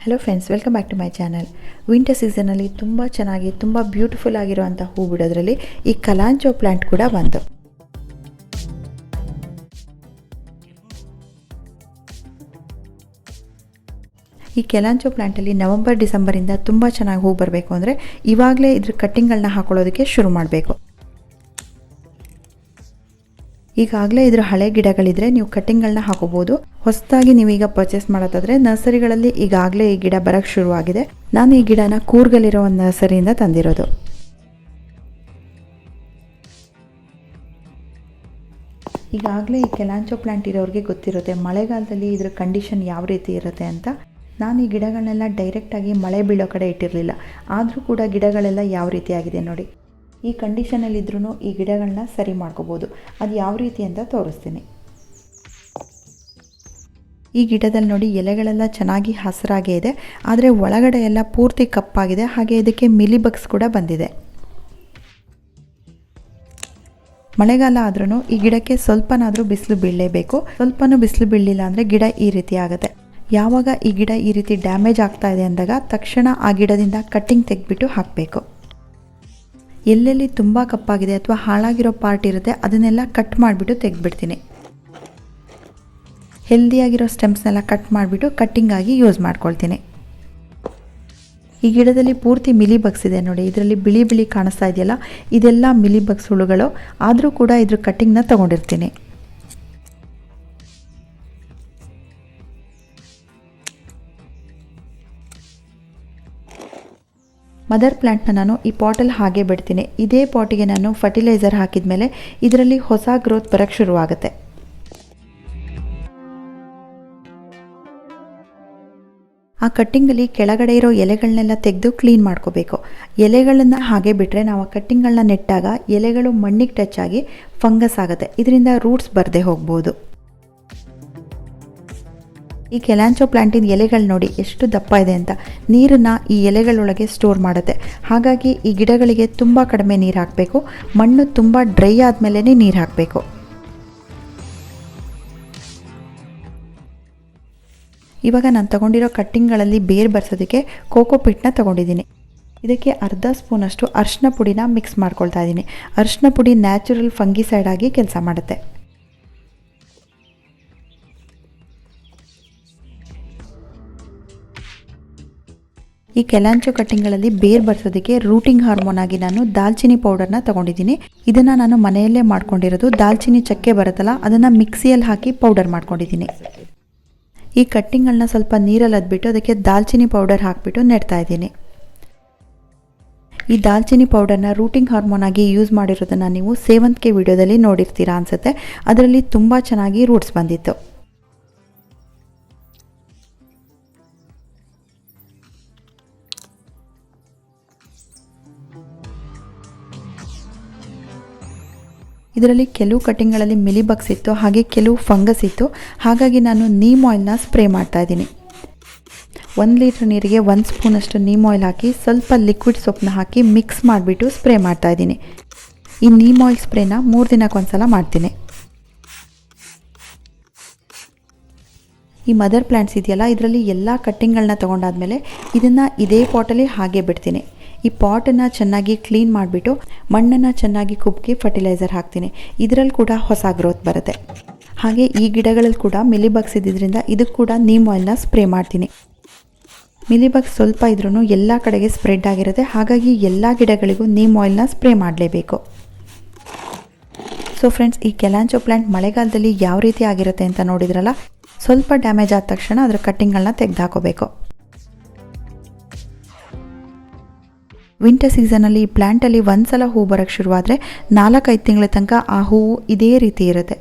Hello friends, welcome back to my channel. Winter ಸೀಸನಲ್ಲಿ ತುಂಬ ಚೆನ್ನಾಗಿ ತುಂಬ ಬ್ಯೂಟಿಫುಲ್ ಆಗಿರುವಂಥ ಹೂ ಬಿಡೋದ್ರಲ್ಲಿ ಈ ಕಲಾಂಚೋ ಪ್ಲ್ಯಾಂಟ್ ಕೂಡ ಒಂದು. ಈ ಕಲಾಂಚೋ ಪ್ಲ್ಯಾಂಟಲ್ಲಿ ನವೆಂಬರ್ ಡಿಸೆಂಬರಿಂದ ತುಂಬ ಚೆನ್ನಾಗಿ ಹೂ ಬರಬೇಕು ಅಂದರೆ ಇವಾಗಲೇ ಇದ್ರ ಕಟ್ಟಿಂಗ್ಗಳನ್ನ ಹಾಕೊಳ್ಳೋದಕ್ಕೆ ಶುರು ಮಾಡಬೇಕು. ಈಗಾಗಲೇ ಇದ್ರ ಹಳೆ ಗಿಡಗಳಿದ್ರೆ ನೀವು ಕಟ್ಟಿಂಗ್ಗಳನ್ನ ಹಾಕೋಬಹುದು. ಹೊಸದಾಗಿ ನೀವೀಗ ಪರ್ಚೇಸ್ ಮಾಡೋದಾದ್ರೆ ನರ್ಸರಿಗಳಲ್ಲಿ ಈಗಾಗಲೇ ಈ ಗಿಡ ಬರೋಕ್ಕೆ ಶುರುವಾಗಿದೆ. ನಾನು ಈ ಗಿಡನ ಕೂರ್ಗಲ್ಲಿರೋ ಒಂದು ನರ್ಸರಿಯಿಂದ ತಂದಿರೋದು. ಈಗಾಗಲೇ ಈ ಕಲಾಂಚೋ ಪ್ಲ್ಯಾಂಟ್ ಇರೋರಿಗೆ ಗೊತ್ತಿರುತ್ತೆ ಮಳೆಗಾಲದಲ್ಲಿ ಇದ್ರ ಕಂಡೀಷನ್ ಯಾವ ರೀತಿ ಇರುತ್ತೆ ಅಂತ. ನಾನು ಈ ಗಿಡಗಳನ್ನೆಲ್ಲ ಡೈರೆಕ್ಟಾಗಿ ಮಳೆ ಬೀಳೋ ಕಡೆ ಇಟ್ಟಿರಲಿಲ್ಲ, ಆದರೂ ಕೂಡ ಗಿಡಗಳೆಲ್ಲ ಯಾವ ರೀತಿ ಆಗಿದೆ ನೋಡಿ. ಈ ಕಂಡೀಷನಲ್ಲಿದ್ರೂ ಈ ಗಿಡಗಳನ್ನ ಸರಿ ಮಾಡ್ಕೋಬೋದು. ಅದು ಯಾವ ರೀತಿ ಅಂತ ತೋರಿಸ್ತೀನಿ. ಈ ಗಿಡದಲ್ಲಿ ನೋಡಿ ಎಲೆಗಳೆಲ್ಲ ಚೆನ್ನಾಗಿ ಹಸಿರಾಗೇ ಇದೆ, ಆದರೆ ಒಳಗಡೆ ಎಲ್ಲ ಪೂರ್ತಿ ಕಪ್ಪಾಗಿದೆ. ಹಾಗೆ ಇದಕ್ಕೆ ಮಿಲಿ ಬಗ್ಸ್ ಕೂಡ ಬಂದಿದೆ. ಮಳೆಗಾಲ ಆದ್ರೂ ಈ ಗಿಡಕ್ಕೆ ಸ್ವಲ್ಪನಾದರೂ ಬಿಸಿಲು ಬೀಳಲೇಬೇಕು. ಸ್ವಲ್ಪನೂ ಬಿಸಿಲು ಬೀಳಲಿಲ್ಲ ಅಂದರೆ ಗಿಡ ಈ ರೀತಿ ಆಗುತ್ತೆ. ಯಾವಾಗ ಈ ಗಿಡ ಈ ರೀತಿ ಡ್ಯಾಮೇಜ್ ಆಗ್ತಾ ಇದೆ ಅಂದಾಗ ತಕ್ಷಣ ಆ ಗಿಡದಿಂದ ಕಟ್ಟಿಂಗ್ ತೆಗೆದ್ಬಿಟ್ಟು ಹಾಕಬೇಕು. ಎಲ್ಲೆಲ್ಲಿ ತುಂಬ ಕಪ್ಪಾಗಿದೆ ಅಥವಾ ಹಾಳಾಗಿರೋ ಪಾರ್ಟ್ ಇರುತ್ತೆ ಅದನ್ನೆಲ್ಲ ಕಟ್ ಮಾಡಿಬಿಟ್ಟು ತೆಗೆದ್ಬಿಡ್ತೀನಿ. ಹೆಲ್ದಿಯಾಗಿರೋ ಸ್ಟೆಮ್ಸ್ನೆಲ್ಲ ಕಟ್ ಮಾಡಿಬಿಟ್ಟು ಕಟ್ಟಿಂಗಾಗಿ ಯೂಸ್ ಮಾಡ್ಕೊಳ್ತೀನಿ. ಈ ಗಿಡದಲ್ಲಿ ಪೂರ್ತಿ ಮಿಲಿ ಬಗ್ಸ್ ಇದೆ ನೋಡಿ. ಇದರಲ್ಲಿ ಬಿಳಿ ಬಿಳಿ ಕಾಣಿಸ್ತಾ ಇದೆಯಲ್ಲ, ಇದೆಲ್ಲ ಮಿಲಿ ಬಗ್ಸ್ ಹುಳುಗಳು. ಆದರೂ ಕೂಡ ಇದ್ರ ಕಟ್ಟಿಂಗ್ನ ತೊಗೊಂಡಿರ್ತೀನಿ. ಮದರ್ ಪ್ಲ್ಯಾಂಟ್ನ ನಾನು ಈ ಪಾಟಲ್ಲಿ ಹಾಗೆ ಬಿಡ್ತೀನಿ. ಇದೇ ಪಾಟಿಗೆ ನಾನು ಫರ್ಟಿಲೈಸರ್ ಹಾಕಿದ ಮೇಲೆ ಇದರಲ್ಲಿ ಹೊಸ ಗ್ರೋತ್ ಬರೋಕ್ಕೆ ಶುರುವಾಗುತ್ತೆ. ಆ ಕಟ್ಟಿಂಗಲ್ಲಿ ಕೆಳಗಡೆ ಇರೋ ಎಲೆಗಳನ್ನೆಲ್ಲ ತೆಗೆದು ಕ್ಲೀನ್ ಮಾಡ್ಕೋಬೇಕು. ಎಲೆಗಳನ್ನು ಹಾಗೆ ಬಿಟ್ಟರೆ ನಾವು ಆ ಕಟ್ಟಿಂಗ್ಗಳನ್ನ ನೆಟ್ಟಾಗ ಎಲೆಗಳು ಮಣ್ಣಿಗೆ ಟಚ್ ಆಗಿ ಫಂಗಸ್ ಆಗುತ್ತೆ. ಇದರಿಂದ ರೂಟ್ಸ್ ಬರದೆ ಹೋಗ್ಬೋದು. ಈ ಕಲಾಂಚೋ ಪ್ಲ್ಯಾಂಟಿನ ಎಲೆಗಳು ನೋಡಿ ಎಷ್ಟು ದಪ್ಪ ಇದೆ ಅಂತ. ನೀರನ್ನು ಈ ಎಲೆಗಳೊಳಗೆ ಸ್ಟೋರ್ ಮಾಡುತ್ತೆ. ಹಾಗಾಗಿ ಈ ಗಿಡಗಳಿಗೆ ತುಂಬ ಕಡಿಮೆ ನೀರು ಹಾಕಬೇಕು. ಮಣ್ಣು ತುಂಬ ಡ್ರೈ ಆದಮೇಲೆ ನೀರು ಹಾಕಬೇಕು. ಇವಾಗ ನಾನು ತಗೊಂಡಿರೋ ಕಟ್ಟಿಂಗ್ಗಳಲ್ಲಿ ಬೇರು ಬರ್ಸೋದಕ್ಕೆ ಕೋಕೋಪಿಟ್ನ ತಗೊಂಡಿದ್ದೀನಿ. ಇದಕ್ಕೆ ಅರ್ಧ ಸ್ಪೂನಷ್ಟು ಅರಿಶಿನ ಪುಡಿನ ಮಿಕ್ಸ್ ಮಾಡ್ಕೊಳ್ತಾ ಇದ್ದೀನಿ. ಅರಿಶಿನ ಪುಡಿ ನ್ಯಾಚುರಲ್ ಫಂಗಿಸೈಡ್ ಆಗಿ ಕೆಲಸ ಮಾಡುತ್ತೆ. ಈ ಕಲಾಂಚೋ ಕಟ್ಟಿಂಗ್ಗಳಲ್ಲಿ ಬೇರು ಬರ್ಸೋದಕ್ಕೆ ರೂಟಿಂಗ್ ಹಾರ್ಮೋನ್ ಆಗಿ ನಾನು ದಾಲ್ಚಿನ್ನಿ ಪೌಡರ್ನ ತೊಗೊಂಡಿದ್ದೀನಿ. ಇದನ್ನು ನಾನು ಮನೆಯಲ್ಲೇ ಮಾಡ್ಕೊಂಡಿರೋದು. ದಾಲ್ಚಿನ್ನಿ ಚಕ್ಕೆ ಬರುತ್ತಲ್ಲ, ಅದನ್ನು ಮಿಕ್ಸಿಯಲ್ಲಿ ಹಾಕಿ ಪೌಡರ್ ಮಾಡ್ಕೊಂಡಿದ್ದೀನಿ. ಈ ಕಟ್ಟಿಂಗ್ಗಳನ್ನ ಸ್ವಲ್ಪ ನೀರಲ್ಲಿ ಅದ್ಬಿಟ್ಟು ಅದಕ್ಕೆ ದಾಲ್ಚಿನ್ನಿ ಪೌಡರ್ ಹಾಕಿಬಿಟ್ಟು ನೆಡ್ತಾ ಇದ್ದೀನಿ. ಈ ದಾಲ್ಚಿನ್ನಿ ಪೌಡರ್ನ ರೂಟಿಂಗ್ ಹಾರ್ಮೋನ್ ಆಗಿ ಯೂಸ್ ಮಾಡಿರೋದನ್ನು ನೀವು ಸೇವಂತಿಗೆ ವಿಡಿಯೋದಲ್ಲಿ ನೋಡಿರ್ತೀರಾ ಅನಿಸುತ್ತೆ. ಅದರಲ್ಲಿ ತುಂಬ ಚೆನ್ನಾಗಿ ರೂಟ್ಸ್ ಬಂದಿತ್ತು. ಇದರಲ್ಲಿ ಕೆಲವು ಕಟ್ಟಿಂಗ್ಗಳಲ್ಲಿ ಮಿಲಿ ಬಗ್ಸ್ ಇತ್ತು, ಹಾಗೆ ಕೆಲವು ಫಂಗಸ್ ಇತ್ತು. ಹಾಗಾಗಿ ನಾನು ನೀಮ್ ಆಯಿಲ್ನ ಸ್ಪ್ರೇ ಮಾಡ್ತಾ ಇದ್ದೀನಿ. 1 ಲೀಟ್ರ್ ನೀರಿಗೆ 1 ಸ್ಪೂನಷ್ಟು ನೀಮ್ ಆಯಿಲ್ ಹಾಕಿ ಸ್ವಲ್ಪ ಲಿಕ್ವಿಡ್ ಸೋಪ್ನ ಹಾಕಿ ಮಿಕ್ಸ್ ಮಾಡಿಬಿಟ್ಟು ಸ್ಪ್ರೇ ಮಾಡ್ತಾ ಇದ್ದೀನಿ. ಈ ನೀಮ್ ಆಯಿಲ್ ಸ್ಪ್ರೇನ 3 ದಿನಕ್ಕೊಂದ್ಸಲ ಮಾಡ್ತೀನಿ. ಈ ಮದರ್ ಪ್ಲ್ಯಾಂಟ್ಸ್ ಇದೆಯಲ್ಲ, ಇದರಲ್ಲಿ ಎಲ್ಲ ಕಟ್ಟಿಂಗ್ಗಳನ್ನ ತೊಗೊಂಡಾದ್ಮೇಲೆ ಇದನ್ನು ಇದೇ ಪಾಟಲ್ಲಿ ಹಾಗೆ ಬಿಡ್ತೀನಿ. ಈ ಪಾಟನ್ನು ಚೆನ್ನಾಗಿ ಕ್ಲೀನ್ ಮಾಡಿಬಿಟ್ಟು ಮಣ್ಣನ್ನು ಚೆನ್ನಾಗಿ ಕುಬ್ಕಿ ಫರ್ಟಿಲೈಸರ್ ಹಾಕ್ತೀನಿ. ಇದರಲ್ಲಿ ಕೂಡ ಹೊಸ ಗ್ರೋತ್ ಬರುತ್ತೆ. ಹಾಗೆ ಈ ಗಿಡಗಳಲ್ಲಿ ಕೂಡ ಮಿಲಿ ಬಗ್ಸ್ ಇದ್ದಿದ್ದರಿಂದ ಇದಕ್ಕೆ ಕೂಡ ನೀಮ್ ಆಯಿಲ್ನ ಸ್ಪ್ರೇ ಮಾಡ್ತೀನಿ. ಮಿಲಿ ಬಗ್ಸ್ ಸ್ವಲ್ಪ ಇದ್ರೂ ಎಲ್ಲ ಕಡೆಗೆ ಸ್ಪ್ರೆಡ್ ಆಗಿರುತ್ತೆ. ಹಾಗಾಗಿ ಎಲ್ಲ ಗಿಡಗಳಿಗೂ ನೀಮ್ ಆಯಿಲ್ನ ಸ್ಪ್ರೇ ಮಾಡಲೇಬೇಕು. ಸೊ ಫ್ರೆಂಡ್ಸ್, ಈ ಕಲಾಂಚೋ ಪ್ಲ್ಯಾಂಟ್ ಮಳೆಗಾಲದಲ್ಲಿ ಯಾವ ರೀತಿ ಆಗಿರುತ್ತೆ ಅಂತ ನೋಡಿದ್ರಲ್ಲ. ಸ್ವಲ್ಪ ಡ್ಯಾಮೇಜ್ ಆದ ತಕ್ಷಣ ಅದರ ಕಟ್ಟಿಂಗ್ಗಳನ್ನ ತೆಗೆದುಹಾಕೋಬೇಕು. ವಿಂಟರ್ ಸೀಸನಲ್ಲಿ ಈ ಪ್ಲ್ಯಾಂಟಲ್ಲಿ ಒಂದ್ಸಲ ಹೂ ಬರೋಕ್ಕೆ ಶುರುವಾದರೆ 4-5 ತಿಂಗಳ ತನಕ ಆ ಹೂವು ಇದೇ ರೀತಿ ಇರುತ್ತೆ.